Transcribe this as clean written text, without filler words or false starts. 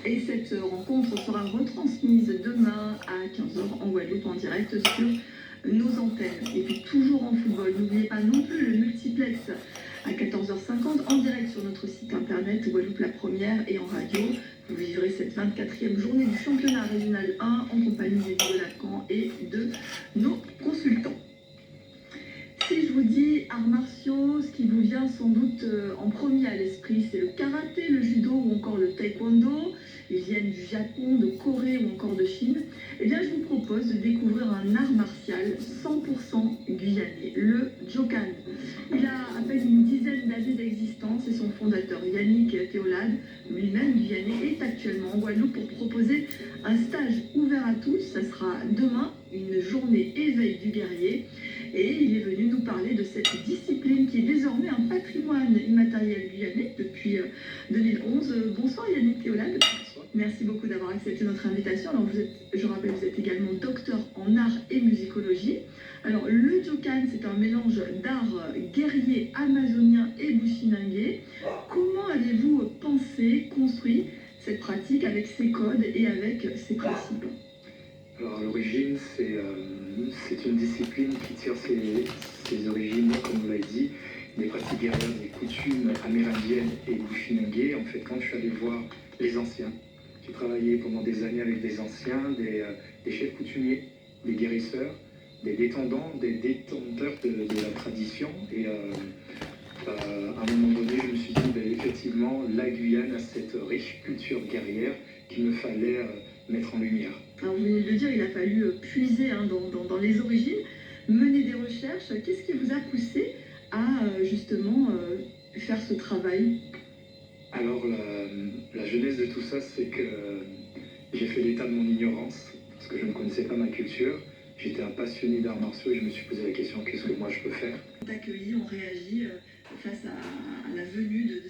Et cette rencontre sera retransmise demain à 15 h en Guadeloupe en direct sur nos antennes. Et puis toujours en football, n'oubliez pas non plus le multiplex à 14h50 en direct sur notre site internet Guadeloupe la première et en radio. Vous vivrez cette 24e journée du championnat régional 1 en compagnie des de Lacan et de nos consultants. Si je vous dis arts martiaux, ce qui vous vient sans doute en premier à l'esprit, c'est le karaté, le judo ou encore le taekwondo. Ils viennent du Japon, de Corée ou encore de Chine. Eh bien, je vous propose de découvrir un art martial 100% guyanais, le Jokan. Il a à peine une dizaine d'années d'existence et son fondateur Yannick Théolade, lui-même guyanais, est actuellement en Guadeloupe pour proposer un stage ouvert à tous. Ça sera demain, une journée éveil du guerrier. Et il est venu nous parler de cette discipline qui est désormais un patrimoine immatériel guyanais depuis 2011. Bonsoir Yannick Théolade. Bonsoir. Merci beaucoup d'avoir accepté notre invitation. Alors je rappelle, vous êtes également docteur en art et musicologie. Alors le Jokan, c'est un mélange d'art guerrier amazonien et bushinengue. Comment avez-vous pensé, construit cette pratique avec ses codes et avec ses principes? Alors à l'origine, c'est une discipline qui tire ses origines, comme vous l'avez dit, des pratiques guerrières, des coutumes amérindiennes et bushinengue. En fait, quand je suis allé voir les anciens, j'ai travaillé pendant des années avec des anciens, des chefs coutumiers, des guérisseurs, des détendants, des détenteurs de la tradition. Et à un moment donné, je me suis dit, effectivement, la Guyane a cette riche culture guerrière qu'il me fallait mettre en lumière. Alors vous venez de le dire, il a fallu puiser dans les origines, mener des recherches. Qu'est-ce qui vous a poussé à justement faire ce travail? Alors la genèse de tout ça, c'est que j'ai fait l'état de mon ignorance, parce que je ne connaissais pas ma culture. J'étais un passionné d'arts martiaux et je me suis posé la question, qu'est-ce que moi je peux faire? D'accueillir, on réagit face à la venue de